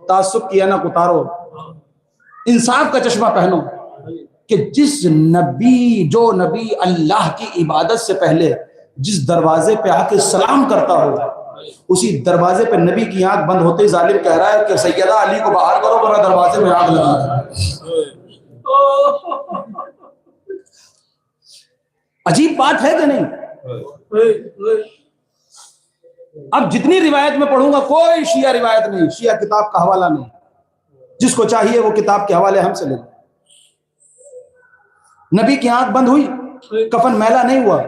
تعصب کی اینک اتارو، انصاف کا چشمہ پہنو کہ جس نبی جو نبی اللہ کی عبادت سے پہلے جس دروازے پہ آ کے سلام کرتا ہو، اسی دروازے پہ نبی کی آنکھ بند ہوتے ہی ظالم کہہ رہا ہے کہ سیدہ علی کو باہر کرو ورنہ دروازے میں آگ لگا دیں۔ عجیب بات ہے کہ نہیں؟ اب جتنی روایت میں پڑھوں گا کوئی شیعہ روایت نہیں، شیعہ کتاب کا حوالہ نہیں، جس کو چاہیے وہ کتاب کے حوالے ہم سے لے۔ نبی کی آنکھ بند ہوئی، کفن میلا نہیں ہوا۔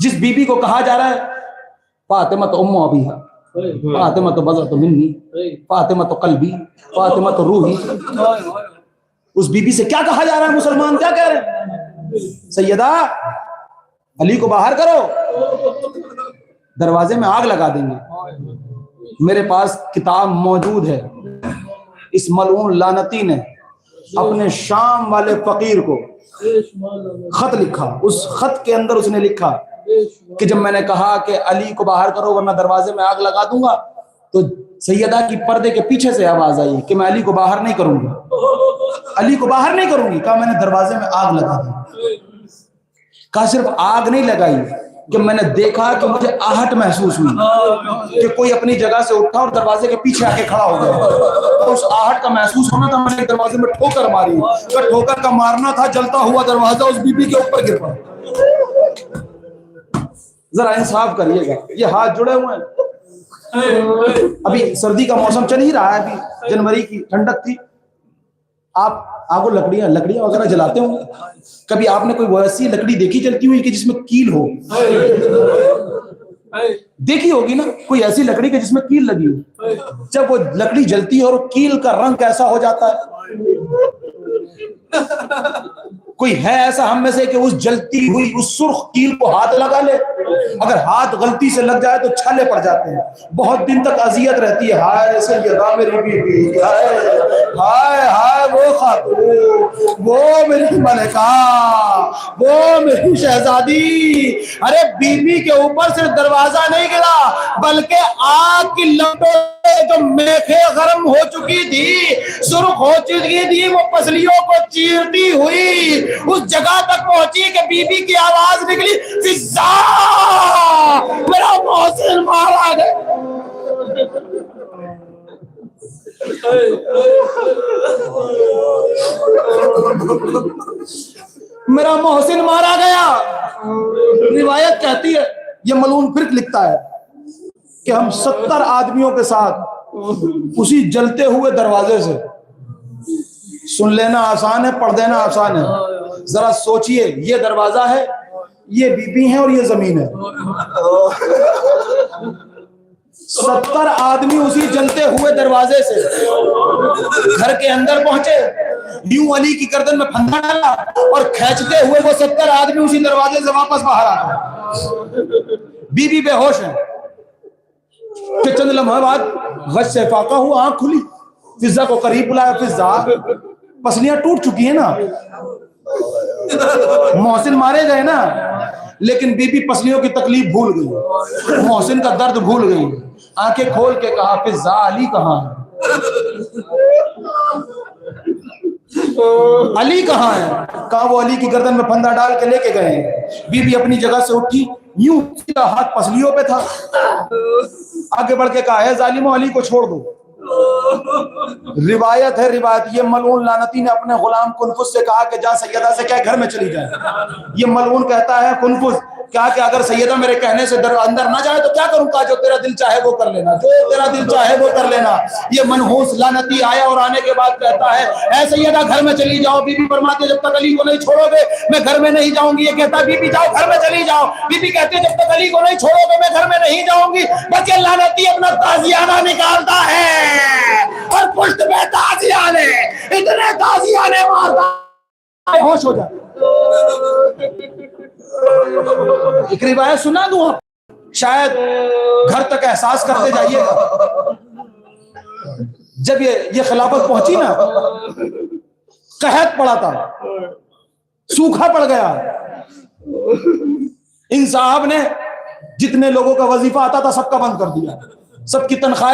جس بی بی کو کہا جا رہا ہے فاطمہ تو ام ابیہا، فاطمہ تو بضعۃ منی، فاطمہ تو قلبی، فاطمہ تو روحی، اس بی بی سے کیا کہا جا رہا ہے؟ مسلمان کیا کہہ رہے ہیں؟ سیدہ علی کو باہر کرو، دروازے میں آگ لگا دیں گے۔ میرے پاس کتاب موجود ہے، اس ملعون لعنتی نے اپنے شام والے فقیر کو خط لکھا، اس خط کے اندر اس نے لکھا کہ جب میں نے کہا کہ علی کو باہر کرو ورنہ دروازے میں آگ لگا دوں گا، تو سیدہ کی پردے کے پیچھے سے آواز آئی کہ میں علی کو باہر نہیں کروں گی، علی کو باہر نہیں کروں گی۔ کہا میں نے دروازے میں آگ لگا دی۔ کہا صرف آگ نہیں لگائی کہ میں نے دیکھا کہ مجھے آہٹ محسوس ہوئی کہ کوئی اپنی جگہ سے اٹھا اور دروازے کے پیچھے آ کے کھڑا ہو گیا، تو اس آہٹ کا محسوس ہونا تھا، میں نے دروازے میں ٹھوکر ماری، ٹھوکر کا مارنا تھا، جلتا ہوا دروازہ اس بی بی کے اوپر گر پڑا۔ ذرا انصاف کریے گا، یہ ہاتھ جڑے ہوئے ہیں۔ ابھی سردی کا موسم چل ہی رہا ہے، ابھی جنوری کی ٹھنڈک تھی، آپ کو لکڑیاں وغیرہ جلاتے ہوں، کبھی آپ نے کوئی ویسی لکڑی دیکھی جلتی ہوئی کہ جس میں کیل ہو؟ دیکھی ہوگی نا کوئی ایسی لکڑی کہ جس میں کیل لگی ہو۔ جب وہ لکڑی جلتی ہے اور کیل کا رنگ کیسا ہو جاتا ہے؟ کوئی ہے ایسا ہم میں سے کہ اس جلتی ہوئی اس سرخ کیل کو ہاتھ لگا لے؟ اگر ہاتھ غلطی سے لگ جائے تو چھالے پڑ جاتے ہیں، بہت دن تک اذیت رہتی ہے۔ ہائے سیدہ میری بیوی، ہائے ہائے وہ خاتون، وہ میری ملکہ، وہ میری شہزادی۔ ارے بیوی کے اوپر صرف دروازہ نہیں گرا بلکہ آگ کی لپٹیں جو میخیں گرم ہو چکی تھی، سرخ ہو چکی تھی، وہ پسلیوں کو چیرتی ہوئی اس جگہ تک پہنچی کہ بی بی کی آواز نکلی، فضا میرا محسن مارا گیا۔ میرا محسن مارا گیا۔ روایت کہتی ہے، یہ ملعون فرق لکھتا ہے کہ ہم 70 آدمیوں کے ساتھ اسی جلتے ہوئے دروازے سے، سن لینا آسان ہے، پڑھ دینا آسان ہے، ذرا سوچئے، یہ دروازہ ہے، یہ بی بی ہیں اور یہ زمین ہے، 70 آدمی اسی جلتے ہوئے دروازے سے گھر کے اندر پہنچے، یوں علی کی گردن میں پھندا ڈالا اور کھینچتے ہوئے وہ 70 آدمی اسی دروازے سے واپس باہر آ گئے۔ بی بی بے ہوش ہے کہ چند لمحہ بعد غش سے فاقہ ہوا، آنکھ کھلی، فضا کو قریب بلایا، فضا پسلیاں ٹوٹ چکی ہیں نا، محسن مارے گئے نا، لیکن بی بی پسلیوں کی تکلیف بھول گئی، محسن کا درد بھول گئی، آنکھیں کھول کے کہا فضا علی کہاں ہے؟ علی کہاں ہے؟ کہا وہ علی کی گردن میں پھندا ڈال کے لے کے گئے ہیں۔ بی بی اپنی جگہ سے اٹھی، یوں سیدھا ہاتھ پسلیوں پہ تھا، آگے بڑھ کے کہا ہے ظالموں علی کو چھوڑ دو۔ روایت ہے، روایت، یہ ملعون لعنتی نے اپنے غلام کنفس سے کہا کہ جا سیدہ سے کہہ گھر میں چلی جائے۔ یہ ملعون کہتا ہے کنفس کہا کہ اگر سیدہ میرے کہنے سے اندر نہ جائے تو کیا کروں؟ کہا جو تیرا دل چاہے وہ کر لینا، جو تیرا دل چاہے وہ کر لینا۔ یہ منحوس لعنتی آیا اور آنے کے بعد کہتا ہے اے سیدہ گھر میں چلی جاؤ۔ بی بی فرماتے جب تک علی کو نہیں چھوڑو گے میں گھر میں نہیں جاؤں گی۔ یہ کہتا ہے بی بی جاؤ گھر میں چلی جاؤ۔ بی بی کہتے جب تک علی کو نہیں چھوڑو گے میں گھر میں نہیں جاؤں گی۔ بس یہ لعنتی اپنا تازیانہ نکالتا ہے اور پشت پہ تازیانے، اتنے تازیانے مارتا ہے ہوش ہو جائے۔ ایک روایت سنا دوں آپ، شاید گھر تک احساس کرتے جائیے گا۔ جب یہ خلافت پہنچی نا، قحط پڑا تھا، سوکھا پڑ گیا، ان صاحب نے جتنے لوگوں کا وظیفہ آتا تھا سب کا بند کر دیا، سب کی تنخواہ